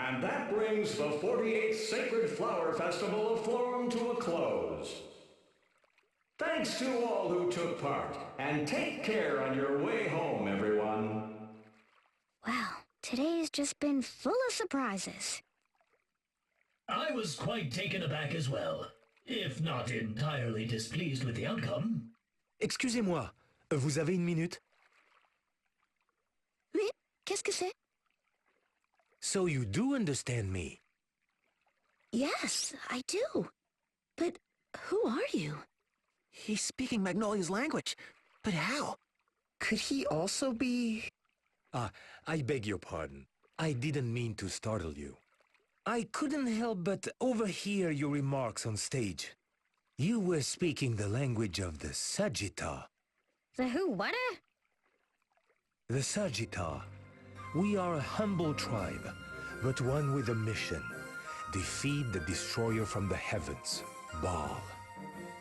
And that brings the 48th Sacred Flower Festival of Florum to a close. Thanks to all who took part, and take care on your way home, everyone. Wow, today's just been full of surprises. I was quite taken aback as well, if not entirely displeased with the outcome. Excusez-moi, vous avez une minute? Oui, qu'est-ce que c'est? So you do understand me? Yes, I do. But who are you? He's speaking Magnolia's language. But how? Could he also be... I beg your pardon. I didn't mean to startle you. I couldn't help but overhear your remarks on stage. You were speaking the language of the Sagitta. The who, what? The Sagitta. We are a humble tribe, but one with a mission. Defeat the destroyer from the heavens, Baal.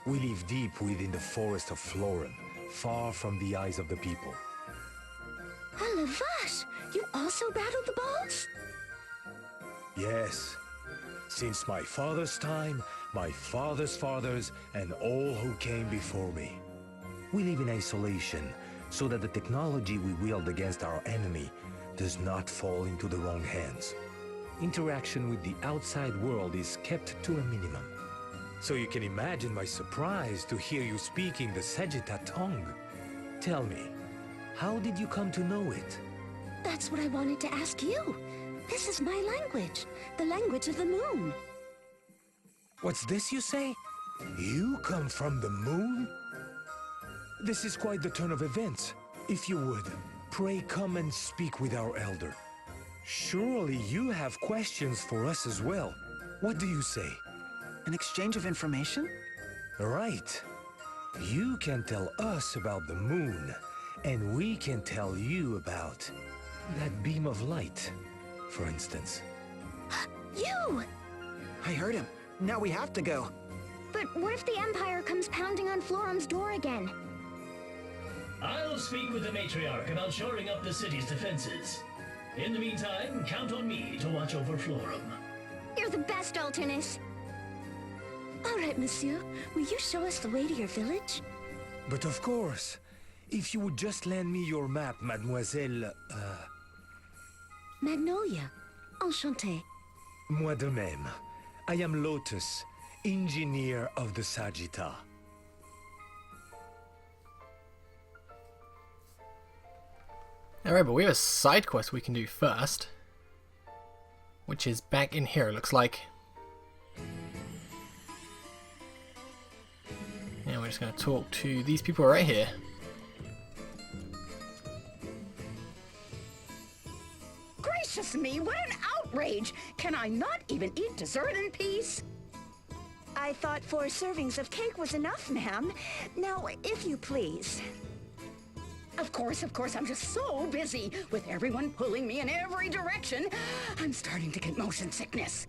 We live deep within the forest of Florum, far from the eyes of the people. Oh, la vache! You also battled the Baals? Yes. Since my father's time, my father's fathers, and all who came before me. We live in isolation, so that the technology we wield against our enemy does not fall into the wrong hands. Interaction with the outside world is kept to a minimum. So you can imagine my surprise to hear you speaking the Sagitta tongue. Tell me, how did you come to know it? That's what I wanted to ask you. This is my language, the language of the moon. What's this you say? You come from the moon? This is quite the turn of events. If you would, pray come and speak with our elder. Surely you have questions for us as well. What do you say? An exchange of information? Right. You can tell us about the moon, and we can tell you about that beam of light, for instance. You! I heard him. Now we have to go. But what if the Empire comes pounding on Florum's door again? I'll speak with the matriarch about shoring up the city's defenses. In the meantime, count on me to watch over Florum. You're the best, Altinus. All right, monsieur. Will you show us the way to your village? But of course. If you would just lend me your map, mademoiselle... Magnolia. Enchanté. Moi de même. I am Lotus, engineer of the Sagitta. Alright, but we have a side quest we can do first. Which is back in here, it looks like. And we're just going to talk to these people right here. Gracious me, what an outrage! Can I not even eat dessert in peace? I thought 4 servings of cake was enough, ma'am. Now, if you please. Of course, I'm just so busy with everyone pulling me in every direction. I'm starting to get motion sickness.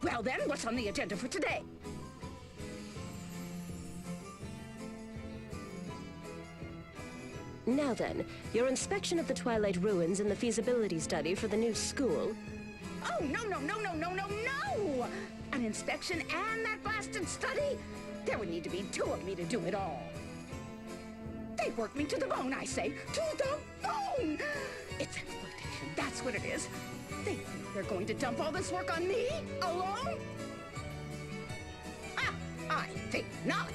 Well then, what's on the agenda for today? Now then, your inspection of the Twilight Ruins and the feasibility study for the new school. Oh, no! An inspection and that blasted study? There would need to be 2 of me to do it all. They worked me to the bone, I say. To the bone! It's exploitation, that's what it is. They think they're going to dump all this work on me? Alone? Ah, I think not.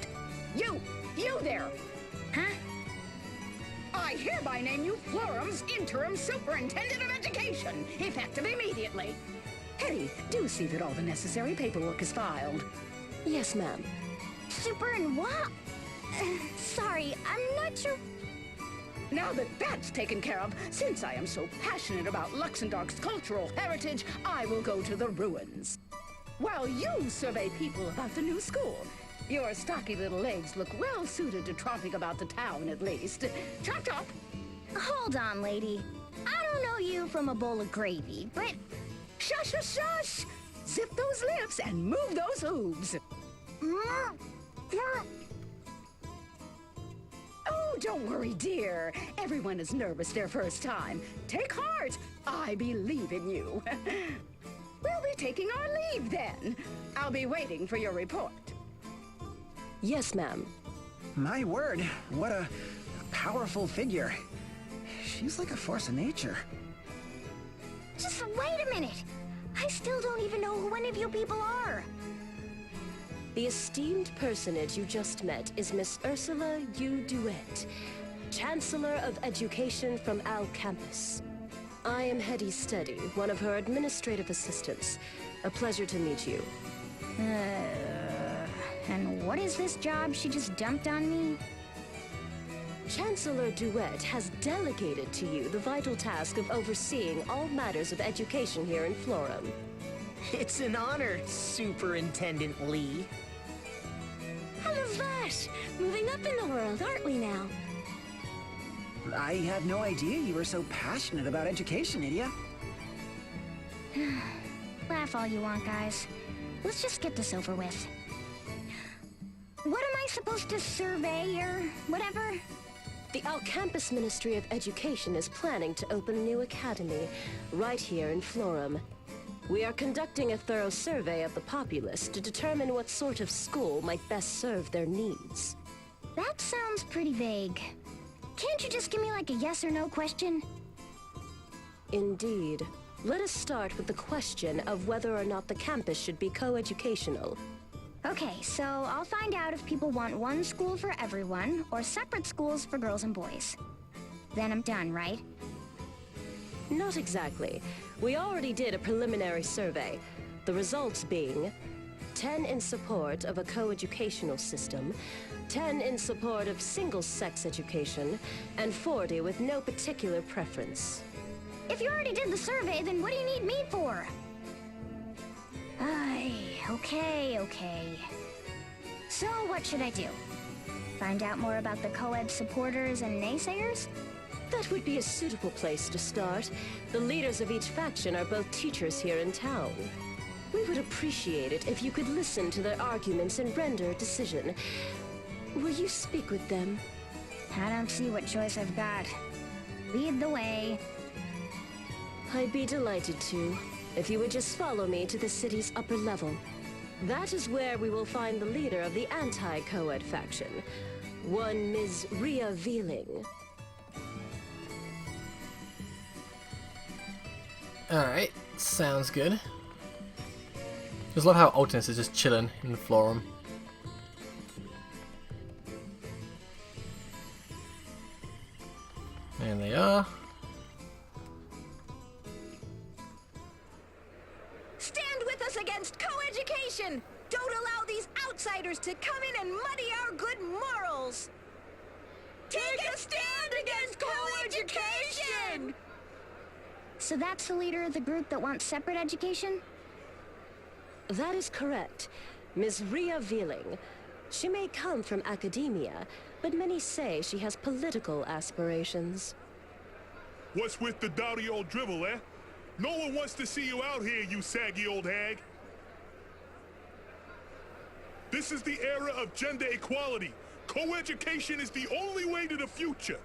You there! Huh? I hereby name you Florum's Interim Superintendent of Education, effective immediately. Hetty, do see that all the necessary paperwork is filed. Yes, ma'am. Super and what? Sorry, I'm not sure. Now that that's taken care of, since I am so passionate about Luxembourg's cultural heritage, I will go to the ruins. While you survey people about the new school. Your stocky little legs look well suited to tromping about the town, at least. Chop chop! Hold on, lady. I don't know you from a bowl of gravy, but... Shush, shush, shush! Zip those lips and move those hooves. Oh, Oh, don't worry, dear. Everyone is nervous their first time. Take heart. I believe in you. We'll be taking our leave then. I'll be waiting for your report. Yes, ma'am. My word, what a powerful figure. She's like a force of nature. Just wait a minute. I still don't even know who any of you people are. The esteemed personage you just met is Miss Ursula U. DeWitt, Chancellor of Education from Al Campus. I am Hetty Steady, one of her administrative assistants. A pleasure to meet you. And what is this job she just dumped on me? Chancellor DeWitt has delegated to you the vital task of overseeing all matters of education here in Florum. It's an honor, Superintendent Lee. I love that! Moving up in the world, aren't we now? I had no idea you were so passionate about education, Idia. Laugh all you want, guys. Let's just get this over with. What am I supposed to survey or whatever? The Al Campus Ministry of Education is planning to open a new academy right here in Florum. We are conducting a thorough survey of the populace to determine what sort of school might best serve their needs. That sounds pretty vague. Can't you just give me like a yes or no question? Indeed. Let us start with the question of whether or not the campus should be co-educational. Okay, so I'll find out if people want one school for everyone or separate schools for girls and boys. Then I'm done, right? Not exactly. We already did a preliminary survey, the results being 10 in support of a co-educational system, 10 in support of single-sex education, and 40 with no particular preference. If you already did the survey, then what do you need me for? Okay. So what should I do? Find out more about the co-ed supporters and naysayers? That would be a suitable place to start. The leaders of each faction are both teachers here in town. We would appreciate it if you could listen to their arguments and render a decision. Will you speak with them? I don't see what choice I've got. Lead the way. I'd be delighted to, if you would just follow me to the city's upper level. That is where we will find the leader of the anti-co-ed faction, one Ms. Rhea Veeling. Alright, sounds good. Just love how Ultinus is just chilling in the Florum. There they are. Stand with us against co-education! Don't allow these outsiders to come in and muddy our good morals! Take a stand against co-education! So that's the leader of the group that wants separate education? That is correct. Ms. Rhea Veeling. She may come from academia, but many say she has political aspirations. What's with the dowdy old dribble, eh? No one wants to see you out here, you saggy old hag. This is the era of gender equality. Co-education is the only way to the future.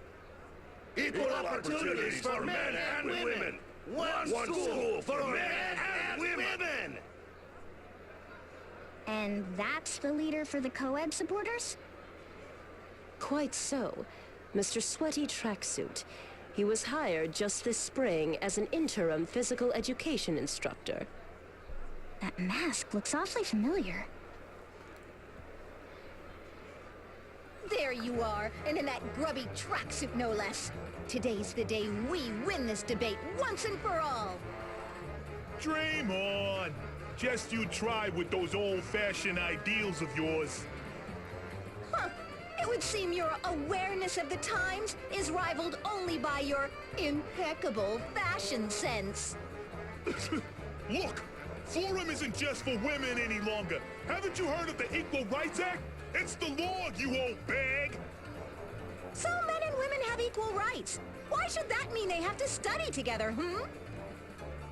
Equal opportunities for men and women. One school for men and women. And that's the leader for the co-ed supporters? Quite so. Mr. Sweaty Tracksuit. He was hired just this spring as an interim physical education instructor. That mask looks awfully familiar. There you are, and in that grubby tracksuit no less. Today's the day we win this debate once and for all. Dream on. Just you try with those old-fashioned ideals of yours. Huh. It would seem your awareness of the times is rivaled only by your impeccable fashion sense. Look, Forum isn't just for women any longer. Haven't you heard of the Equal Rights Act? It's the law, you old bag! So men and women have equal rights. Why should that mean they have to study together,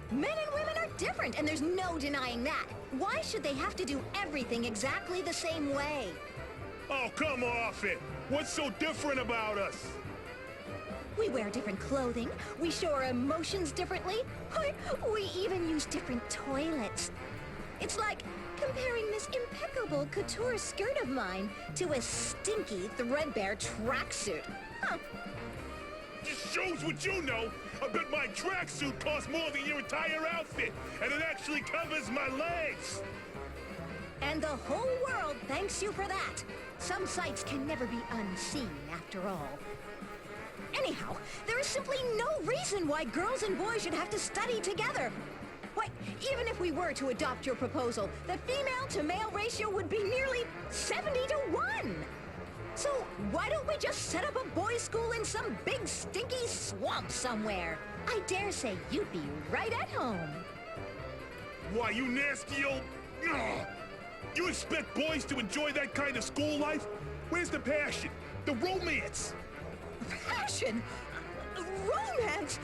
Men and women are different, and there's no denying that. Why should they have to do everything exactly the same way? Oh, come off it! What's so different about us? We wear different clothing, we show our emotions differently, we even use different toilets. It's like comparing this impeccable couture skirt of mine to a stinky, threadbare tracksuit. Huh. Just shows what you know. I bet my tracksuit costs more than your entire outfit, and it actually covers my legs. And the whole world thanks you for that. Some sights can never be unseen, after all. Anyhow, there is simply no reason why girls and boys should have to study together. Why, even if we were to adopt your proposal, the female-to-male ratio would be nearly 70-1. So why don't we just set up a boys' school in some big, stinky swamp somewhere? I dare say you'd be right at home. Why, you nasty old... Ugh. You expect boys to enjoy that kind of school life? Where's the passion? The romance? Passion? Romance?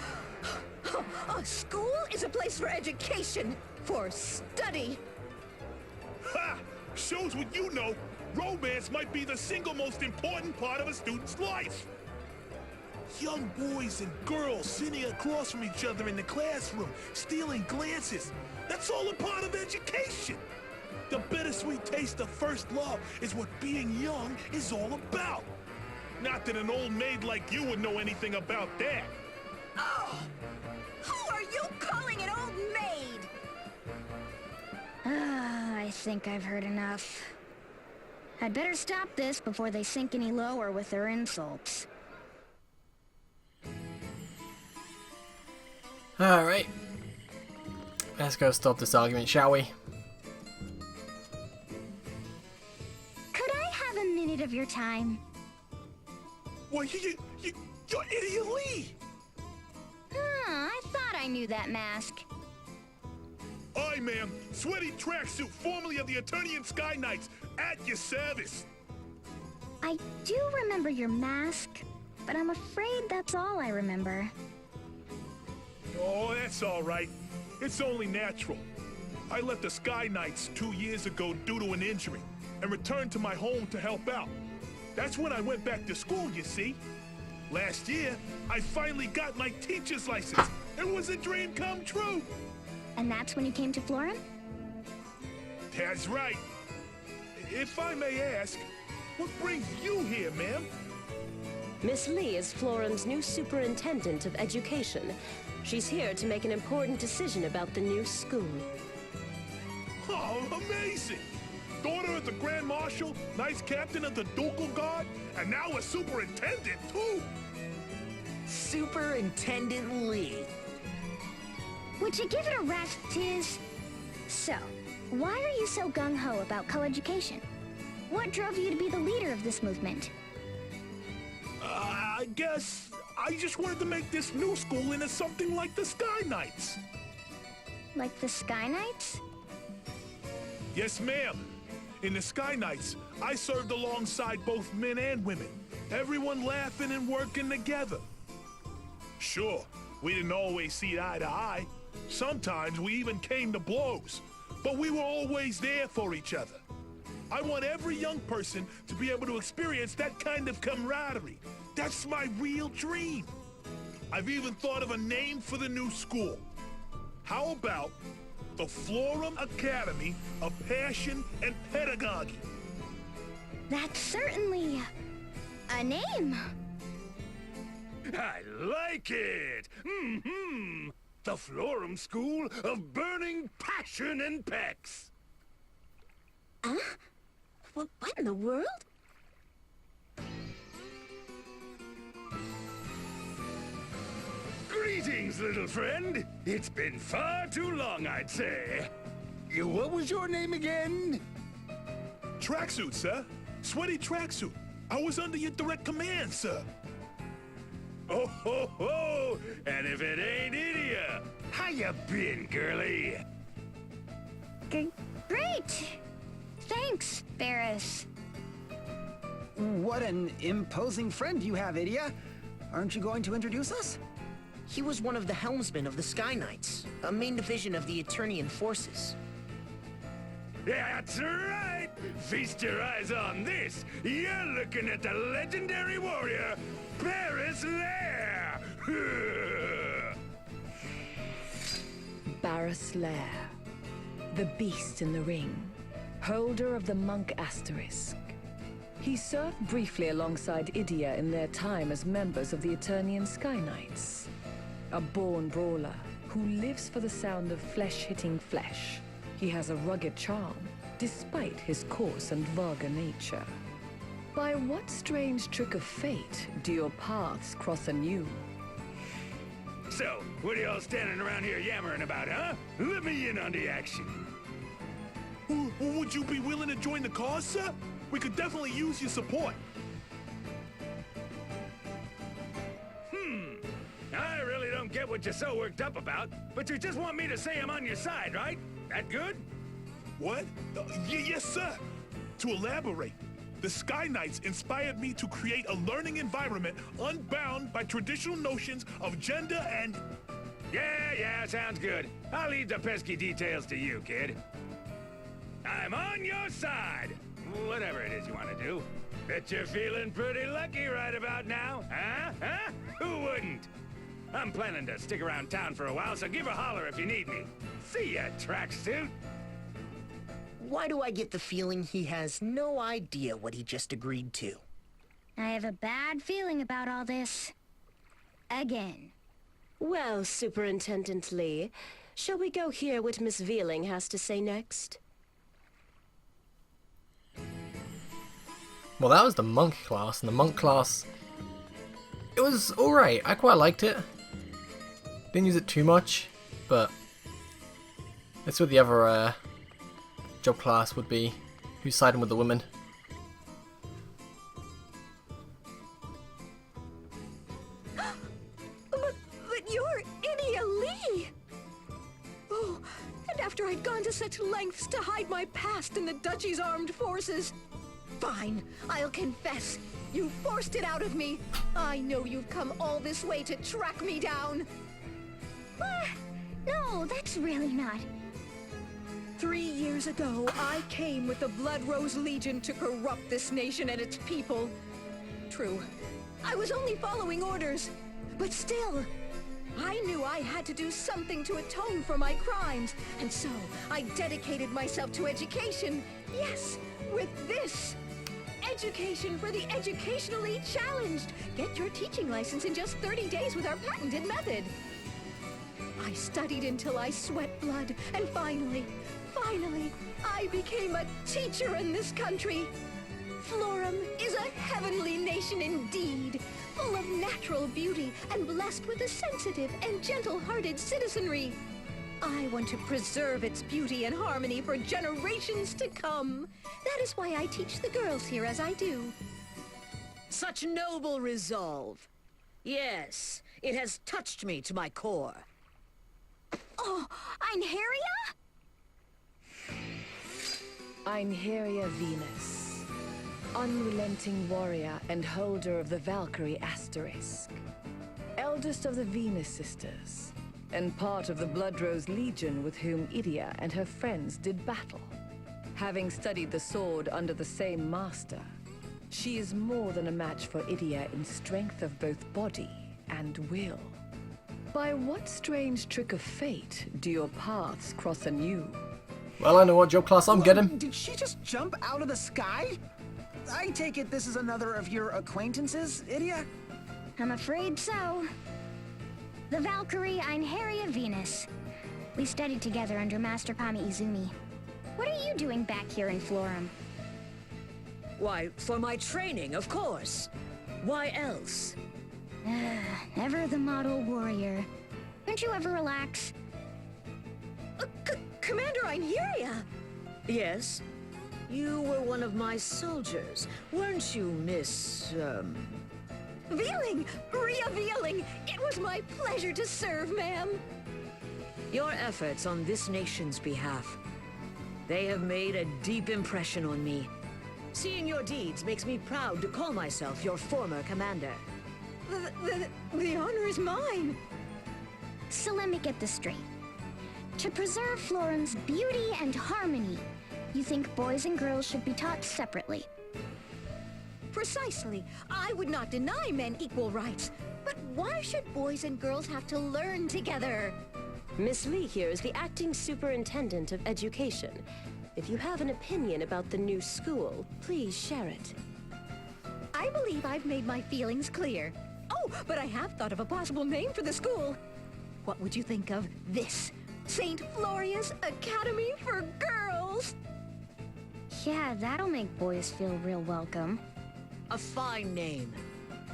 A school is a place for education, for study. Ha! Shows what you know. Romance might be the single most important part of a student's life. Young boys and girls sitting across from each other in the classroom, stealing glances. That's all a part of education. The bittersweet taste of first love is what being young is all about. Not that an old maid like you would know anything about that. Oh! Who are you calling an old maid? I think I've heard enough. I'd better stop this before they sink any lower with their insults. Alright. Let's go stop this argument, shall we? Could I have a minute of your time? Well, you're Idiot Lee! I thought I knew that mask. Aye, ma'am. Sweaty tracksuit, formerly of the Eternian Sky Knights, at your service. I do remember your mask, but I'm afraid that's all I remember. Oh, that's all right. It's only natural. I left the Sky Knights 2 years ago due to an injury, and returned to my home to help out. That's when I went back to school, you see. Last year, I finally got my teacher's license. It was a dream come true. And that's when you came to Florum? That's right. If I may ask, what brings you here, ma'am? Miss Lee is Florum's new superintendent of education. She's here to make an important decision about the new school. Oh, amazing! Daughter of the Grand Marshal, Knights Captain of the Ducal Guard, and now a superintendent, too! Superintendent Lee. Would you give it a rest, Tiz? So, why are you so gung-ho about co-education? What drove you to be the leader of this movement? I guess I just wanted to make this new school into something like the Sky Knights. Like the Sky Knights? Yes, ma'am. In the Sky Knights, I served alongside both men and women. Everyone laughing and working together. Sure, we didn't always see eye to eye. Sometimes we even came to blows. But we were always there for each other. I want every young person to be able to experience that kind of camaraderie. That's my real dream. I've even thought of a name for the new school. How about the Florum Academy of Passion and Pedagogy? That's certainly a name. I like it! Mm-hmm! The Florum School of Burning Passion and Pecs! Huh? What in the world? Greetings, little friend. It's been far too long, I'd say. What was your name again? Tracksuit, sir. Sweaty tracksuit. I was under your direct command, sir. Oh, ho, ho! And if it ain't Idia, how you been, girlie? Great! Thanks, Ferris. What an imposing friend you have, Idia. Aren't you going to introduce us? He was one of the helmsmen of the Sky Knights, a main division of the Eternian forces. That's right! Feast your eyes on this! You're looking at the legendary warrior, Barris Lair! Barris Lair, the beast in the ring, holder of the Monk Asterisk. He served briefly alongside Idia in their time as members of the Eternian Sky Knights. A born brawler who lives for the sound of flesh hitting flesh. He has a rugged charm, despite his coarse and vulgar nature. By what strange trick of fate do your paths cross anew? So, what are y'all standing around here yammering about, huh? Let me in on the action. Would you be willing to join the cause, sir? We could definitely use your support. I really don't get what you're so worked up about, but you just want me to say I'm on your side, right? That good? What? Yes, sir. To elaborate, the Sky Knights inspired me to create a learning environment unbound by traditional notions of gender and... Yeah, sounds good. I'll leave the pesky details to you, kid. I'm on your side. Whatever it is you want to do. Bet you're feeling pretty lucky right about now, huh? Who wouldn't? I'm planning to stick around town for a while, so give a holler if you need me. See ya, tracksuit. Why do I get the feeling he has no idea what he just agreed to? I have a bad feeling about all this. Again. Well, Superintendent Lee, shall we go hear what Miss Veeling has to say next? Well, that was the monk class, and the monk class, it was alright. I quite liked it. Didn't use it too much, but that's what the other job class would be. Who's siding with the women? But you're Idia Lee! Oh, and after I'd gone to such lengths to hide my past in the Duchy's armed forces. Fine, I'll confess. You forced it out of me. I know you've come all this way to track me down. No, that's really not. 3 years ago, I came with the Blood Rose Legion to corrupt this nation and its people. True, I was only following orders, but still, I knew I had to do something to atone for my crimes, and so I dedicated myself to education. Yes, with this. Education for the educationally challenged. Get your teaching license in just 30 days with our patented method. I studied until I sweat blood, and finally, I became a teacher in this country. Florum is a heavenly nation indeed, full of natural beauty and blessed with a sensitive and gentle-hearted citizenry. I want to preserve its beauty and harmony for generations to come. That is why I teach the girls here as I do. Such noble resolve. Yes, it has touched me to my core. Oh, Einherja? Einherja Venus, unrelenting warrior and holder of the Valkyrie Asterisk, eldest of the Venus Sisters, and part of the Blood Rose Legion with whom Idia and her friends did battle. Having studied the sword under the same master, she is more than a match for Idia in strength of both body and will. By what strange trick of fate do your paths cross anew? Well, I know what job class I'm getting. Did she just jump out of the sky? I take it this is another of your acquaintances, Idia? I'm afraid so. The Valkyrie Einherja Venus. We studied together under Master Kami Izumi. What are you doing back here in Florum? Why, for my training, of course. Why else? Ever the model warrior. Don't you ever relax? Commander Einherja! Yes? You were one of my soldiers, weren't you, Miss, Veeling! Rhea Veeling! It was my pleasure to serve, ma'am! Your efforts on this nation's behalf. They have made a deep impression on me. Seeing your deeds makes me proud to call myself your former commander. The honor is mine! So let me get this straight. To preserve Florum's beauty and harmony, You think boys and girls should be taught separately? Precisely. I would not deny men equal rights. But why should boys and girls have to learn together? Miss Lee here is the acting superintendent of education. If you have an opinion about the new school, please share it. I believe I've made my feelings clear. Oh, but I have thought of a possible name for the school. What would you think of this? St. Floria's Academy for Girls? Yeah, that'll make boys feel real welcome. A fine name.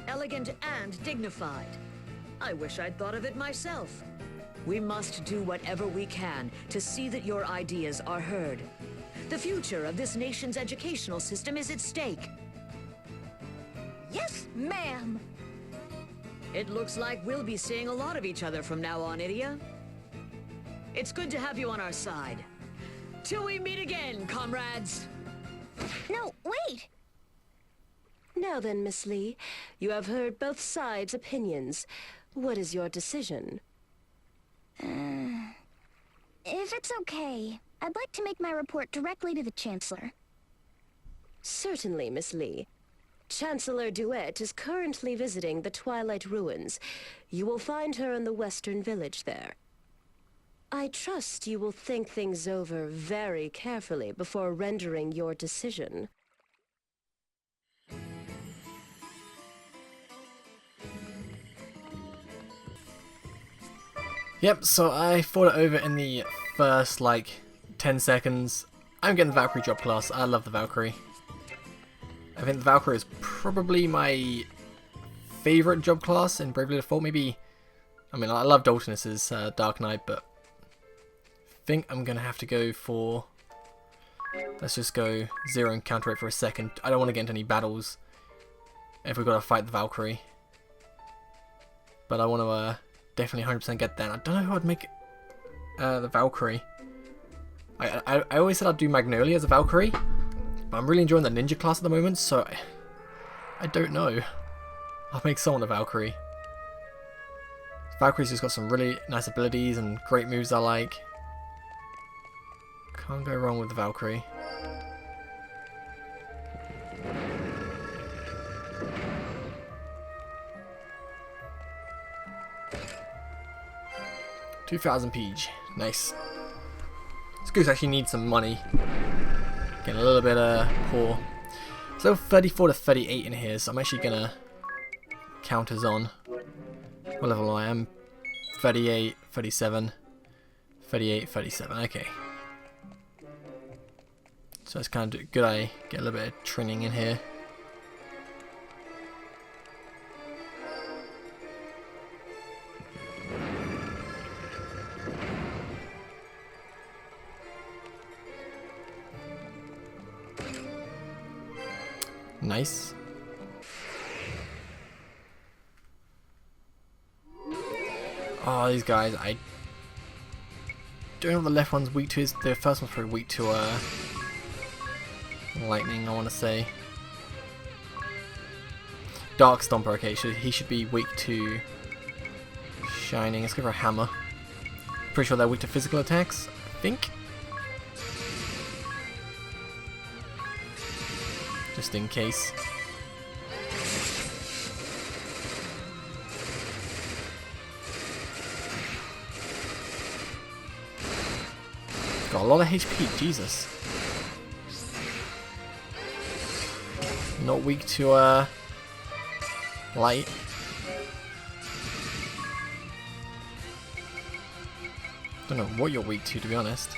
Elegant and dignified. I wish I'd thought of it myself. We must do whatever we can to see that your ideas are heard. The future of this nation's educational system is at stake. Yes, ma'am. It looks like we'll be seeing a lot of each other from now on, Idia. It's good to have you on our side. Till we meet again, comrades! No, wait! Now then, Miss Lee, you have heard both sides' opinions. What is your decision? If it's okay, I'd like to make my report directly to the Chancellor. Certainly, Miss Lee. Chancellor Duet is currently visiting the Twilight Ruins. You will find her in the Western Village there. I trust you will think things over very carefully before rendering your decision. Yep, so I thought it over in the first, 10 seconds. I'm getting the Valkyrie job class. I love the Valkyrie. I think the Valkyrie is probably my favourite job class in Bravely Default. Maybe, I mean, I love Daltonus's Dark Knight, but I think I'm going to have to go for, let's just go Zero and counter it for a second. I don't want to get into any battles if we've got to fight the Valkyrie. But I want to definitely 100% get that. I don't know who I'd make the Valkyrie. I always said I'd do Magnolia as a Valkyrie, but I'm really enjoying the ninja class at the moment, so I don't know. I'll make someone a Valkyrie. Valkyrie's just got some really nice abilities and great moves I like. Can't go wrong with the Valkyrie. $2,000 Peach. Nice. This goose actually needs some money. Getting a little bit poor. So 34 to 38 in here, so I'm actually gonna counters on. What level I am? 38, 37, 38, 37. Okay. So it's kind of good I get a little bit of training in here. Nice. Oh, these guys, I don't know what the left one's weak to. The first one's probably weak to lightning, I want to say. Dark Stomper, okay, he should be weak to Shining. Let's go for a Hammer. Pretty sure they're weak to physical attacks, I think. Just in case. Got a lot of HP, Jesus. Not weak to light. Don't know what you're weak to be honest.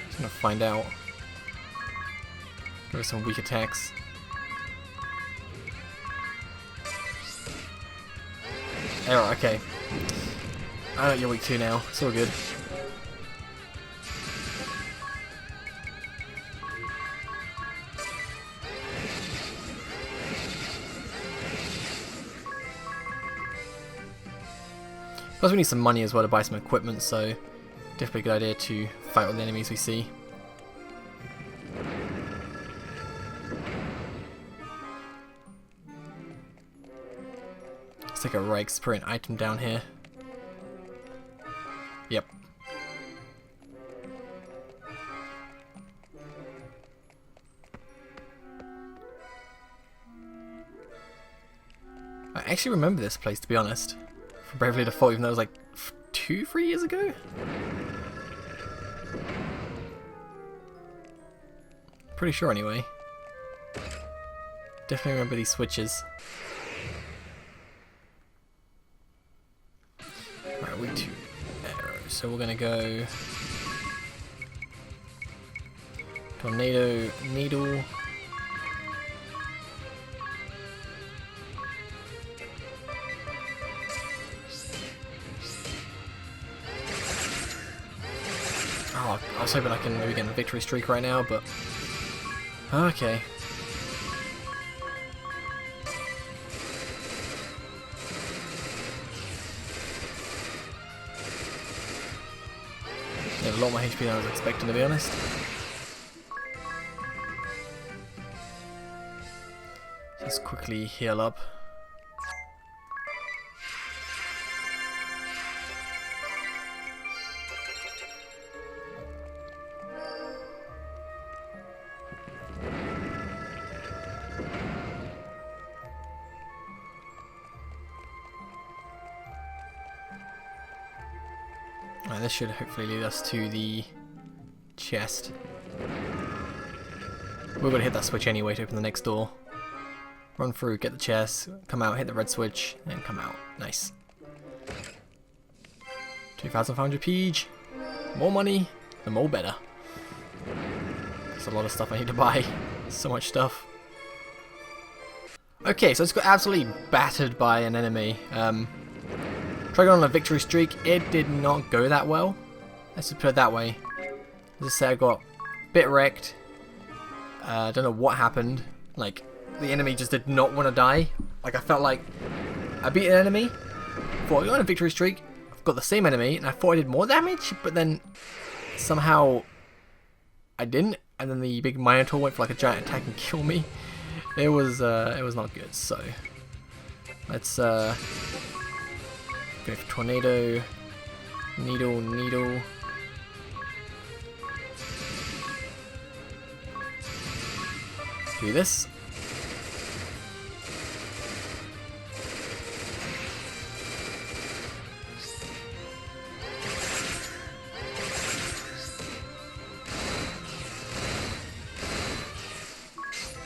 Just gonna find out. Give us some weak attacks. Error, okay. I know what you're weak to now. It's all good. Plus we need some money as well to buy some equipment, so definitely a good idea to fight all the enemies we see. Let's take a right, 'cause probably an item down here. Yep. actually remember this place, to be honest. From Bravely Default, even though it was like 2-3 years ago? Pretty sure anyway. Definitely remember these switches. Right, we 2 arrows. So we're gonna go Tornado, Needle. Oh, I was hoping I can maybe get a victory streak right now, but okay. Yeah, a lot more HP than I was expecting, to be honest. Just quickly heal up. Right, this should hopefully lead us to the chest. We're going to hit that switch anyway to open the next door. Run through, get the chest, come out, hit the red switch, and come out. Nice. 2,500 peach. More money, the more better. There's a lot of stuff I need to buy. So much stuff. Okay, so it's got absolutely battered by an enemy. Tried going on a victory streak. It did not go that well. Let's just put it that way. As I said, I got a bit wrecked. I don't know what happened. Like, the enemy just did not want to die. Like, I felt like I beat an enemy, thought I got on a victory streak, I've got the same enemy, and I thought I did more damage, but then somehow I didn't, and then the big Minotaur went for like a giant attack and killed me. It was not good. So let's go for Tornado, Needle, Needle. Do this.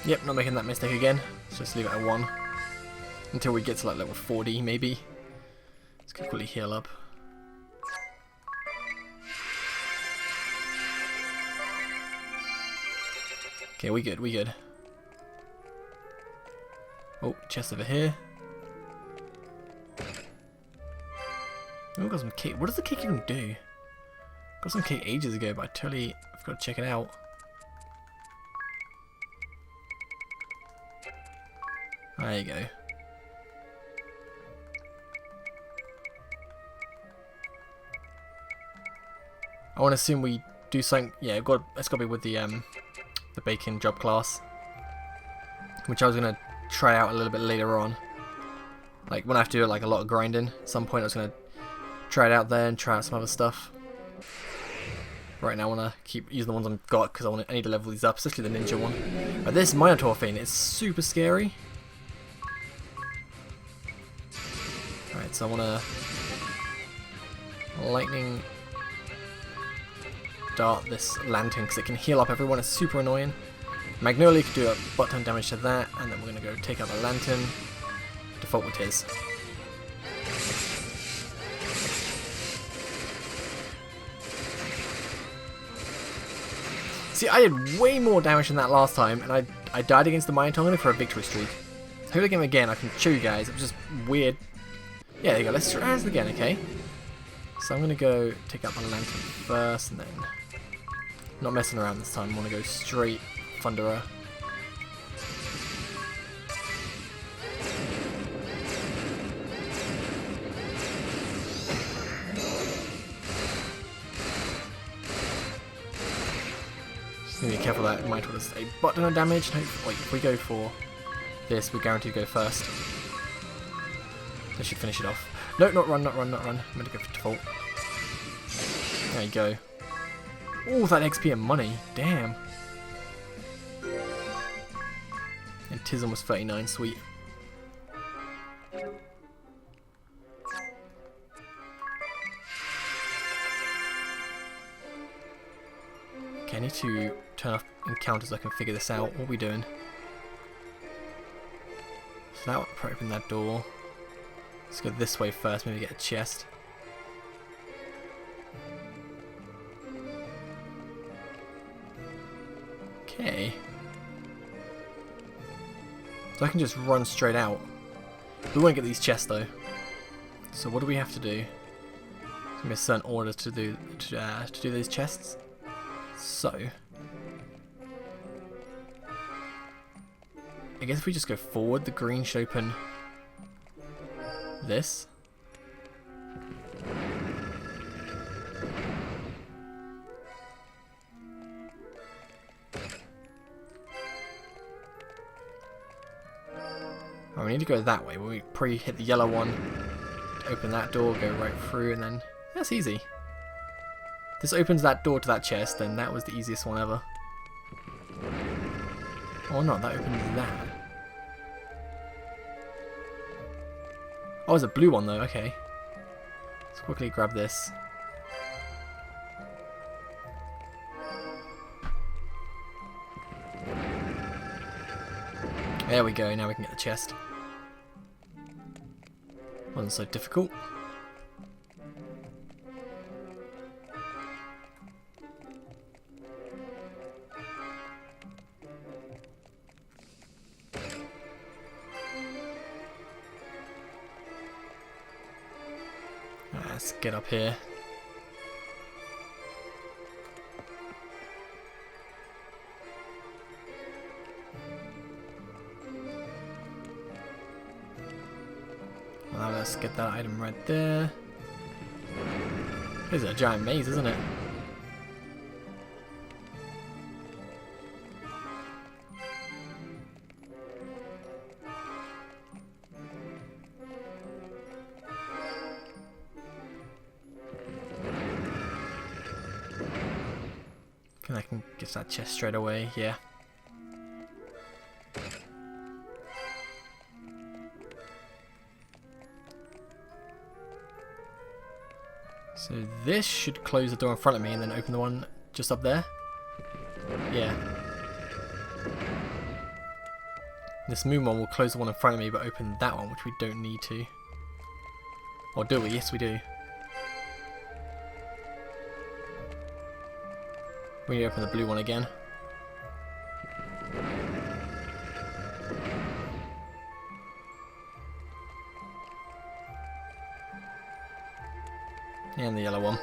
Yep, not making that mistake again. Let's just leave it at 1 until we get to like level 40 maybe. Let's quickly heal up. Okay, we good, we good. Oh, chest over here. Oh, got some cake. What does the cake even do? Got some cake ages ago, but I totally forgot to check it out. There you go. I want to assume we do something. Yeah, it's got to be with the bacon job class, which I was gonna try out a little bit later on. Like when I have to do like a lot of grinding. At some point, I was gonna try it out there and try out some other stuff. Right now, I want to keep using the ones I've got because I need to level these up, especially the ninja one. But this Minotaur thing is super scary. Alright, so I want to lightning dart this lantern because it can heal up everyone. It's super annoying. Magnolia could do a butt ton damage to that, and then we're going to go take out the lantern. Default with his. See, I did way more damage than that last time, and I died against the Minotaur for a victory streak. Hopefully again, I can show you guys. It was just weird. Yeah, there you go. Let's try this again, okay? So I'm going to go take out the lantern first, and then not messing around this time. I want to go straight Thunderer. Be careful that it might do us a butt ton of damage. Wait, if we go for this, we're guaranteed to go first. That should finish it off. No, not run, not run, not run. I'm going to go for default. There you go. Oh, that XP and money. Damn. And Tism was 39, sweet. Okay, I need to turn off encounters so I can figure this out. What are we doing? So that will probably open that door. Let's go this way first, maybe get a chest. Okay. So I can just run straight out. We won't get these chests though. So what do we have to do? There's gonna be a certain order to do these chests. So I guess if we just go forward, the green should open this. Oh, we need to go that way. We probably hit the yellow one, open that door, go right through, and then that's easy. This opens that door to that chest, then that was the easiest one ever. Oh no, that opens that. Oh, it's a blue one though, okay. Let's quickly grab this. There we go, now we can get the chest. Wasn't so difficult. Let's get up here. Well, let's get that item right there. This is a giant maze, isn't it? I can get that chest straight away, yeah. So this should close the door in front of me and then open the one just up there. Yeah. This moon one will close the one in front of me but open that one, which we don't need to. Or do we? Yes we do. We need to open the blue one again. And the yellow one.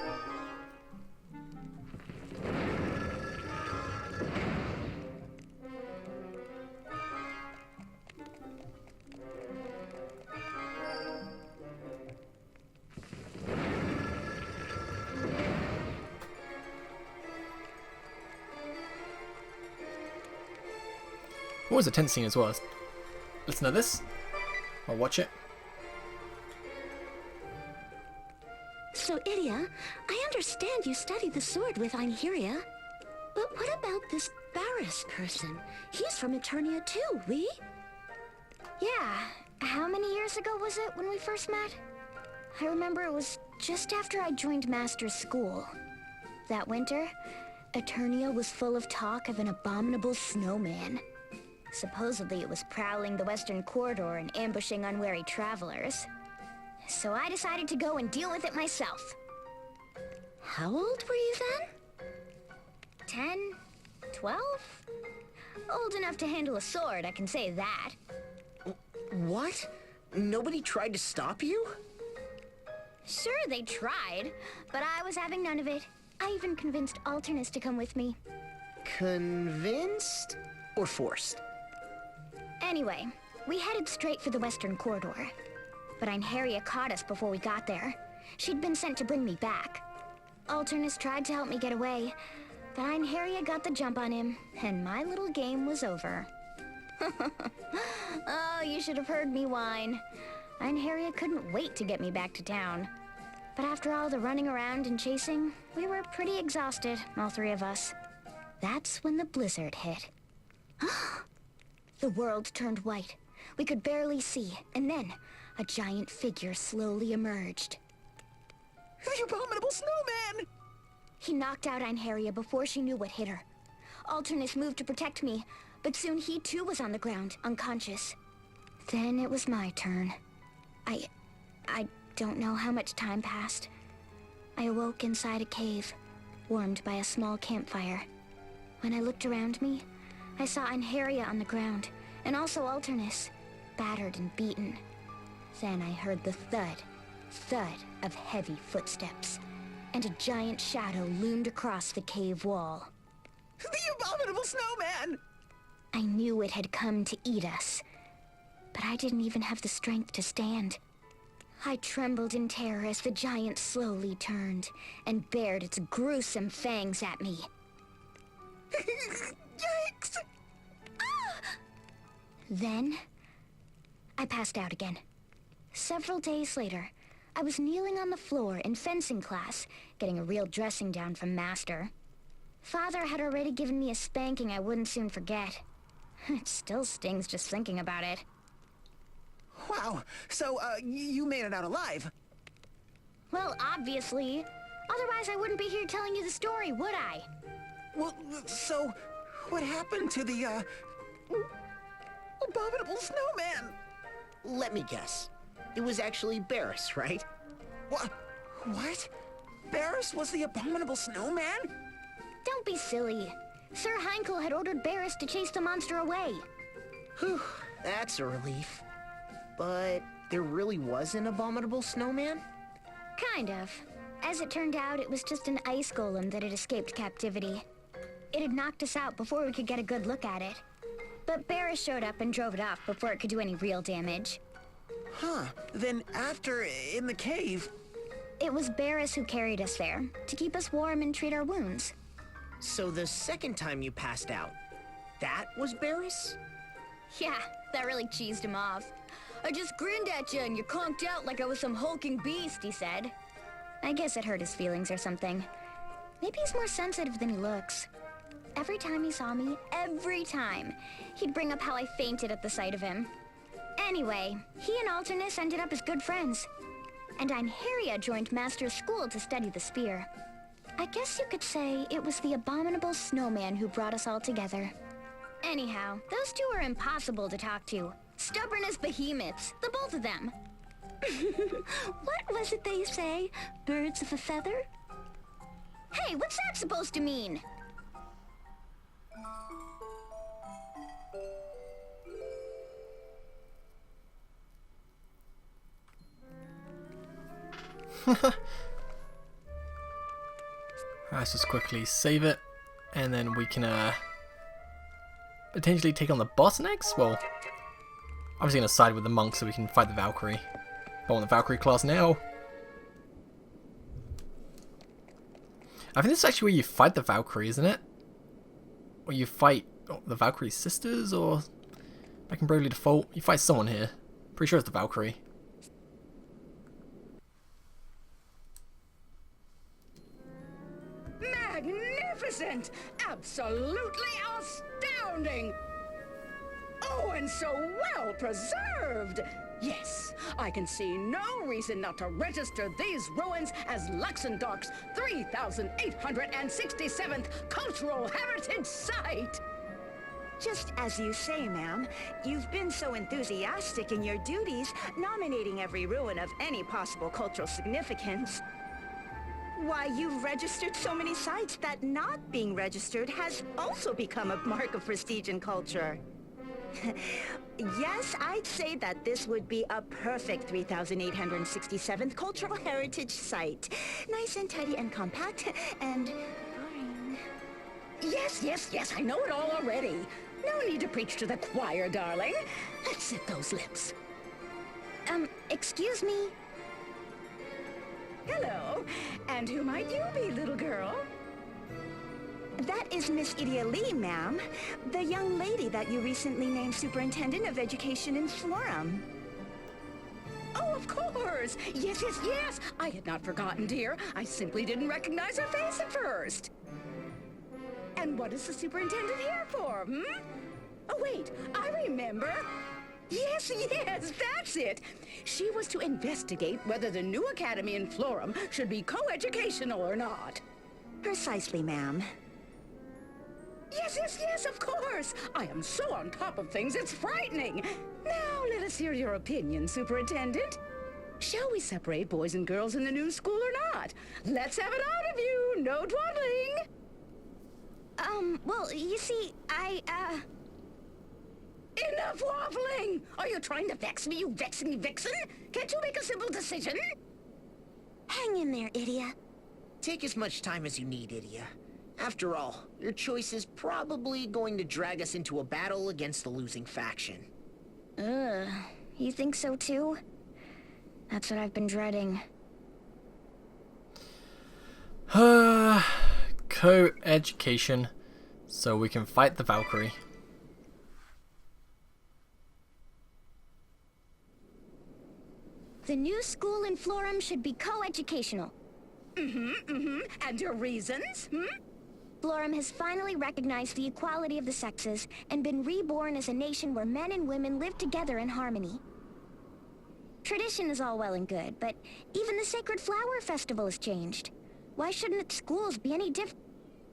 Always a tense scene as well. Listen to this. Or watch it. So, Idia, I understand you studied the sword with Einheria. But what about this Barris person? He's from Eternia too, we? Yeah. How many years ago was it when we first met? I remember it was just after I joined Master's school. That winter, Eternia was full of talk of an abominable snowman. Supposedly it was prowling the western corridor and ambushing unwary travelers. So I decided to go and deal with it myself. How old were you then? 10? 12? Old enough to handle a sword, I can say that. What? Nobody tried to stop you? Sure, they tried, but I was having none of it. I even convinced Alternus to come with me. Convinced? Or forced? Anyway, we headed straight for the western corridor. But Einheria caught us before we got there. She'd been sent to bring me back. Alternus tried to help me get away, but Einheria got the jump on him, and my little game was over. Oh, you should have heard me whine. Einheria couldn't wait to get me back to town. But after all the running around and chasing, we were pretty exhausted, all three of us. That's when the blizzard hit. The world turned white. We could barely see, and then a giant figure slowly emerged. The abominable snowman! He knocked out Einherja before she knew what hit her. Alternus moved to protect me, but soon he too was on the ground, unconscious. Then it was my turn. I don't know how much time passed. I awoke inside a cave, warmed by a small campfire. When I looked around me, I saw Einherja on the ground, and also Alternus, battered and beaten. Then I heard the thud of heavy footsteps, and a giant shadow loomed across the cave wall. The abominable snowman! I knew it had come to eat us, but I didn't even have the strength to stand. I trembled in terror as the giant slowly turned and bared its gruesome fangs at me. Yikes! Then, I passed out again. Several days later, I was kneeling on the floor in fencing class, getting a real dressing down from Master. Father had already given me a spanking I wouldn't soon forget. It still stings just thinking about it. Wow, so, you made it out alive? Well, obviously. Otherwise I wouldn't be here telling you the story, would I? Well, so, what happened to the, abominable snowman? Let me guess. It was actually Barris, right? What? Barris was the abominable snowman? Don't be silly. Sir Heinkel had ordered Barris to chase the monster away. Whew, that's a relief. But there really was an abominable snowman? Kind of. As it turned out, it was just an ice golem that had escaped captivity. It had knocked us out before we could get a good look at it. But Barris showed up and drove it off before it could do any real damage. Huh. Then after, in the cave... It was Barris who carried us there, to keep us warm and treat our wounds. So the second time you passed out, that was Barris? Yeah, that really cheesed him off. I just grinned at you and you conked out like I was some hulking beast, he said. I guess it hurt his feelings or something. Maybe he's more sensitive than he looks. Every time he saw me, he'd bring up how I fainted at the sight of him. Anyway, he and Alternus ended up as good friends. And Einherja joined Master's school to study the spear. I guess you could say it was the abominable snowman who brought us all together. Anyhow, those two are impossible to talk to. Stubborn as behemoths, the both of them. What was it they say? Birds of a feather? Hey, what's that supposed to mean? Let's just quickly save it, and then we can potentially take on the boss next. Well, obviously gonna side with the monk so we can fight the Valkyrie. I want the Valkyrie class now. I think this is actually where you fight the Valkyrie, isn't it? Or you fight the Valkyrie sisters, or I can Bravely Default. You fight someone here. Pretty sure it's the Valkyrie. Magnificent! Absolutely astounding! Oh, and so well preserved! Yes, I can see no reason not to register these ruins as Luxembourg's 3,867th Cultural Heritage Site! Just as you say, ma'am, you've been so enthusiastic in your duties, nominating every ruin of any possible cultural significance. Why, you've registered so many sites that not being registered has also become a mark of prestige and culture. Yes, I'd say that this would be a perfect 3,867th Cultural Heritage Site. Nice and tidy and compact, and boring. Yes, I know it all already. No need to preach to the choir, darling. Let's sit those lips. Excuse me? Hello, and who might you be, little girl? That is Miss Iria Lee, ma'am. The young lady that you recently named Superintendent of Education in Florum. Oh, of course! Yes. I had not forgotten, dear. I simply didn't recognize her face at first. And what is the superintendent here for, Oh, wait, I remember. Yes, that's it. She was to investigate whether the new academy in Florum should be co-educational or not. Precisely, ma'am. Yes, of course. I am so on top of things, it's frightening. Now, let us hear your opinion, Superintendent. Shall we separate boys and girls in the new school or not? Let's have it out of you. No dawdling. Well, you see, Enough waffling! Are you trying to vex me, you vexing vixen? Can't you make a simple decision? Hang in there, Idia. Take as much time as you need, Idia. After all, your choice is probably going to drag us into a battle against the losing faction. You think so too? That's what I've been dreading. Co-education, so we can fight the Valkyrie. The new school in Florum should be co-educational. And your reasons, Florum has finally recognized the equality of the sexes and been reborn as a nation where men and women live together in harmony. Tradition is all well and good, but even the Sacred Flower Festival has changed. Why shouldn't schools be any different?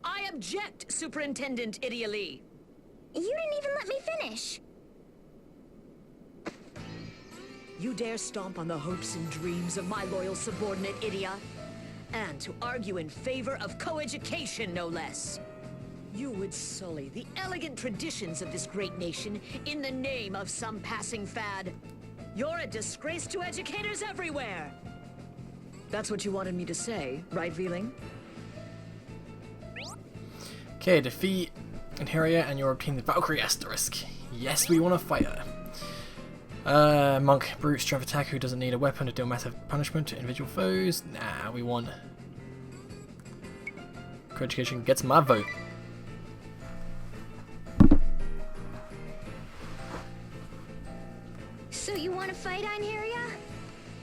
I object, Superintendent Idia Lee. You didn't even let me finish. You dare stomp on the hopes and dreams of my loyal subordinate, Idia? And to argue in favor of co-education, no less. You would sully the elegant traditions of this great nation in the name of some passing fad. You're a disgrace to educators everywhere. That's what you wanted me to say, right, Veeling? Okay, defeat Inheria and you're obtaining the Valkyrie asterisk. Yes, we want to fight her. Monk, brute, strength attack, who doesn't need a weapon to deal massive punishment to individual foes. Nah, we want... Co-education gets my vote. So you want to fight, Inheria?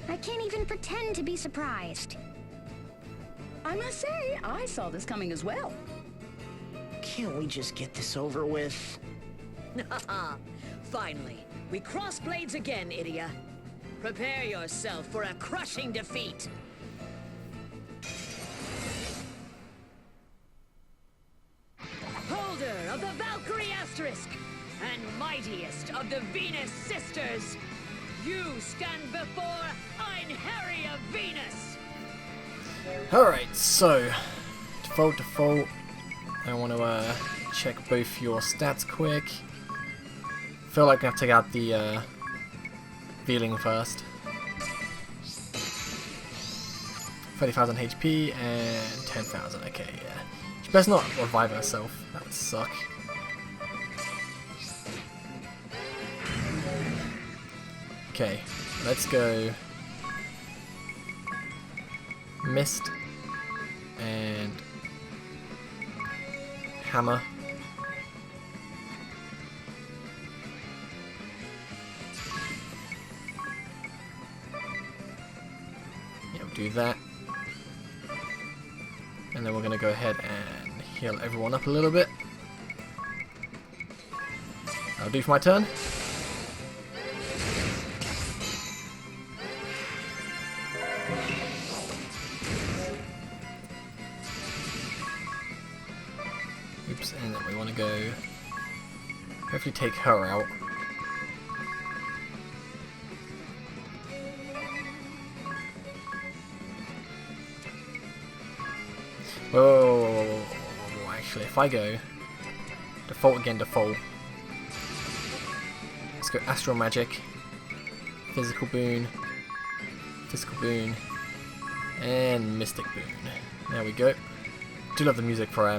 I can't even pretend to be surprised. I must say, I saw this coming as well. Can't we just get this over with? Finally, we cross blades again, Idia. Prepare yourself for a crushing defeat. Holder of the Valkyrie asterisk and mightiest of the Venus sisters, you stand before Inheria Venus. Alright, so default. I want to check both your stats quick. Feel like I have to take out the Veeling first. 30,000 HP and 10,000. Okay, yeah. She best not revive herself. That would suck. Okay, let's go. Mist and hammer. Do that, and then we're going to go ahead and heal everyone up a little bit. I'll do for my turn. Oops, and then we want to go hopefully take her out. Whoa, actually, if I go default again, default. Let's go Astral Magic, Physical Boon, and Mystic Boon. There we go. Do love the music for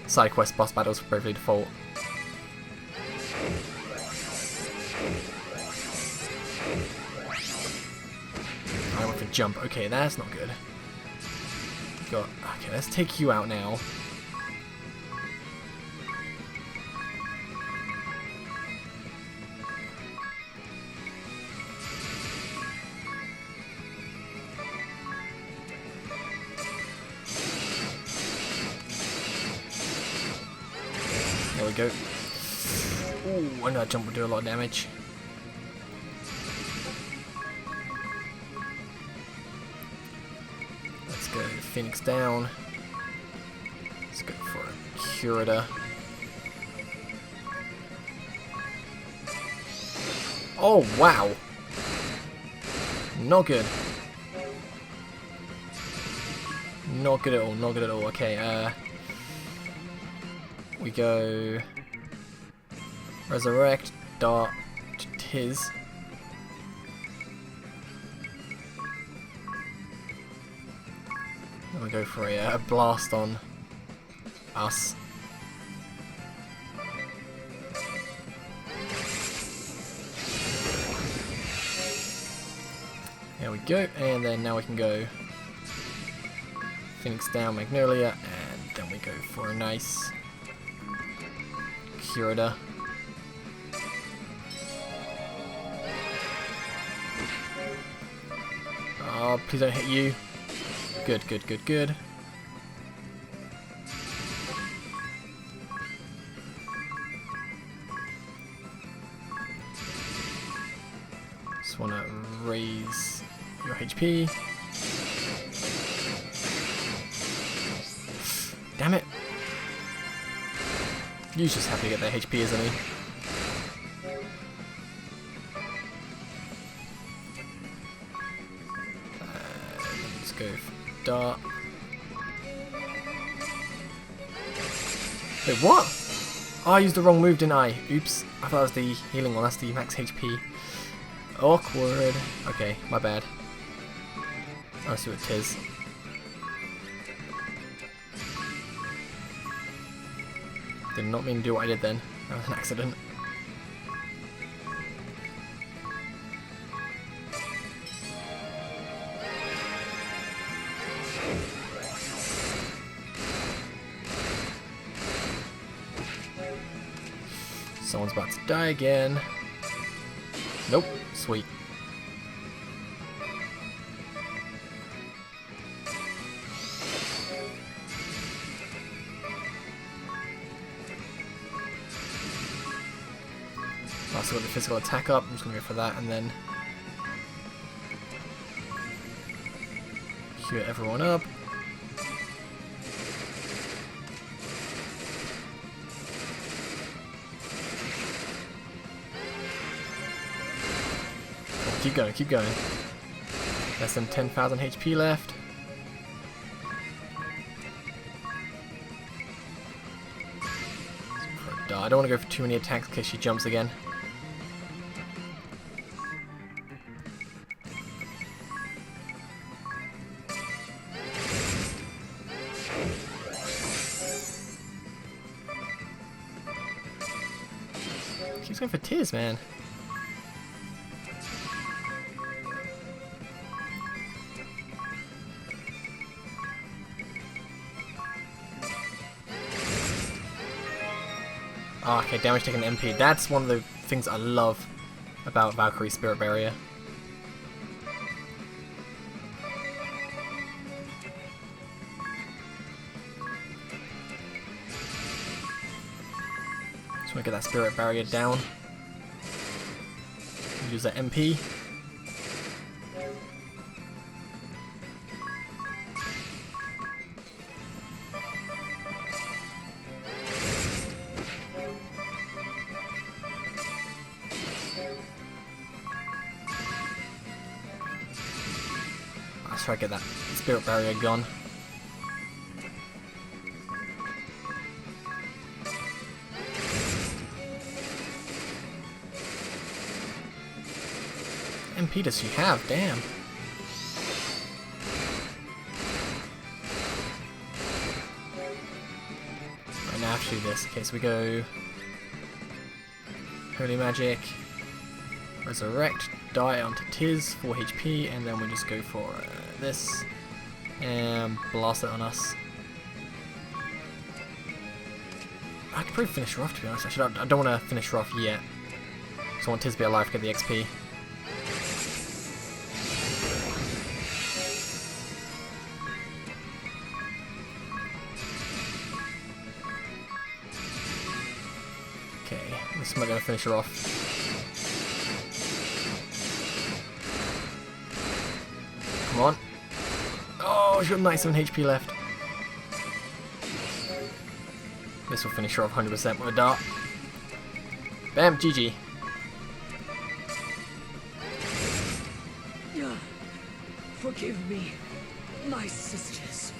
side quest boss battles for Bravely Default. I went for jump. Okay, that's not good. Okay, let's take you out now. There we go. Ooh, and that jump will do a lot of damage. Let's go Phoenix down. Let's go for a Curator. Oh, wow. Not good. Not good at all, not good at all. Okay, we go Resurrect, Dart, Tiz. Then we go for a Blast on us. There we go, and then now we can go Phoenix down, Magnolia, and then we go for a nice Curator. Oh, please don't hit you. Good, good, good, good. Just want to raise your HP. Damn it. He's just happy to get their HP, isn't he? Let's go for Dart. Wait, what? Oh, I used the wrong move, didn't I? Oops. I thought it was the healing one. That's the max HP. Awkward. Okay, my bad. I'll see what it is. Did not mean to do what I did then. That was an accident. Someone's about to die again. Nope. Sweet. Also got the physical attack up. I'm just gonna go for that and then cure everyone up. Keep going, keep going. Less than 10,000 HP left. I don't want to go for too many attacks in case she jumps again. She's going for Tiz, man. Oh, okay, damage taken MP. That's one of the things I love about Valkyrie Spirit Barrier. Just want to get that Spirit Barrier down. Use that MP. Let's try to get that Spirit Barrier gone. MP does she have? Damn. Right, now I have to do this. Okay, so we go Holy Magic, Resurrect, die onto Tiz, 4 HP, and then we just go for this and blast it on us. I could probably finish her off, to be honest. I don't want to finish her off yet. So I want Tiz to be alive to get the XP. Okay, this might gonna finish her off. Come on. Oh, she's got 97 HP left. This will finish her off 100% with a dart. Bam, GG. Forgive me, my sisters.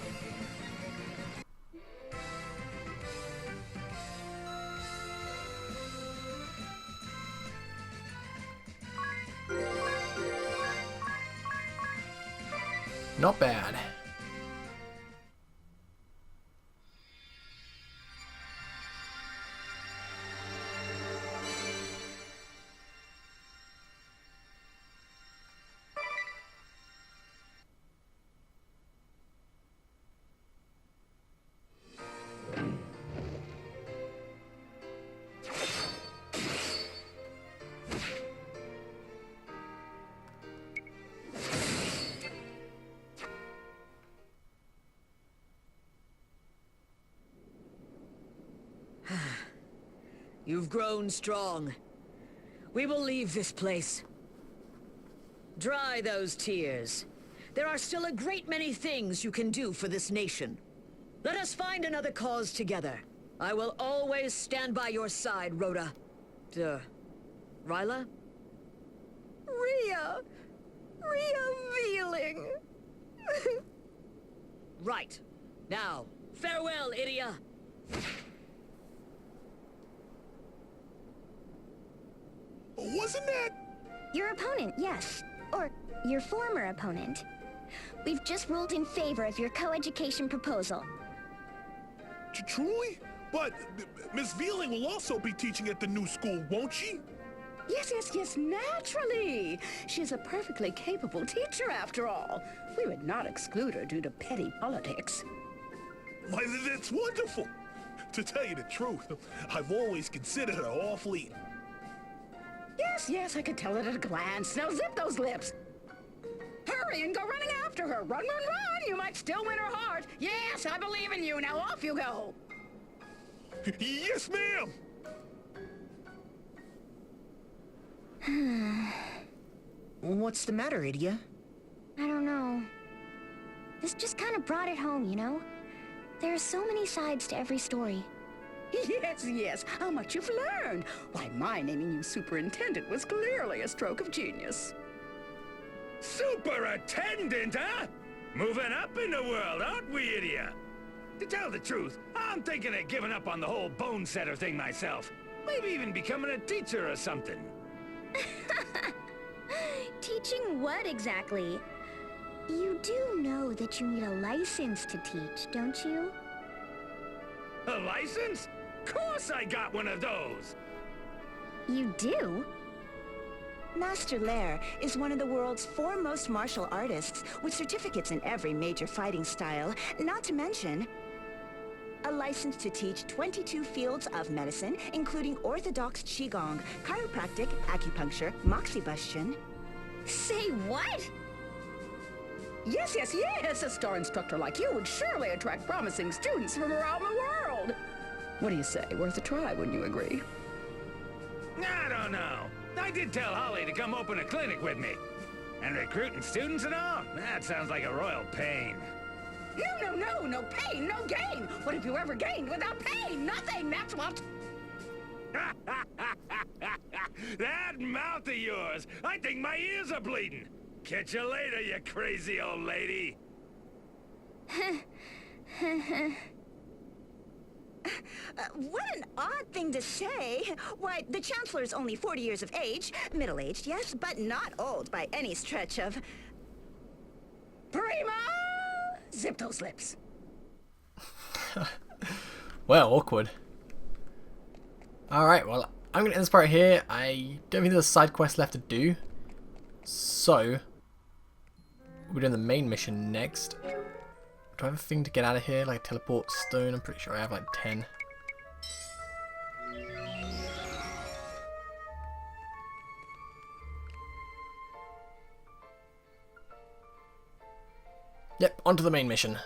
Not bad. You've grown strong. We will leave this place. Dry those tears. There are still a great many things you can do for this nation. Let us find another cause together. I will always stand by your side, Rhoda. Ryla? Revealing. Right. Now, farewell, Idia. Wasn't that... Your opponent, yes. Or your former opponent. We've just ruled in favor of your co-education proposal. Truly? But Miss Vealing will also be teaching at the new school, won't she? Yes, naturally. She's a perfectly capable teacher, after all. We would not exclude her due to petty politics. Why, that's wonderful. To tell you the truth, I've always considered her awfully... Yes, I could tell it at a glance. Now zip those lips. Hurry and go running after her. Run. You might still win her heart. Yes, I believe in you. Now off you go. Yes, ma'am. What's the matter, Idia? I don't know. This just kind of brought it home, you know? There are so many sides to every story. Yes. How much you've learned. Why, my naming you superintendent was clearly a stroke of genius. Superintendent, huh? Moving up in the world, aren't we, Idia? To tell the truth, I'm thinking of giving up on the whole bone setter thing myself. Maybe even becoming a teacher or something. Teaching what exactly? You do know that you need a license to teach, don't you? A license? Course I got one of those! You do? Master Lair is one of the world's foremost martial artists with certificates in every major fighting style, not to mention a license to teach 22 fields of medicine, including orthodox qigong, chiropractic, acupuncture, moxibustion. Say what? Yes. A star instructor like you would surely attract promising students from around the world. What do you say? Worth a try, wouldn't you agree? I don't know. I did tell Holly to come open a clinic with me. And recruiting students and all? That sounds like a royal pain. No pain, no gain. What have you ever gained without pain? Nothing, that's what. That mouth of yours, I think my ears are bleeding. Catch you later, you crazy old lady. What an odd thing to say. Why, the Chancellor's only 40 years of age. Middle-aged, yes, but not old by any stretch of... Prima! Zip those lips. Well, awkward. Alright, well, I'm going to end this part here. I don't think there's a side quest left to do. So, we're doing the main mission next. Do I have a thing to get out of here, like a teleport stone? I'm pretty sure I have like 10. Yep, onto the main mission.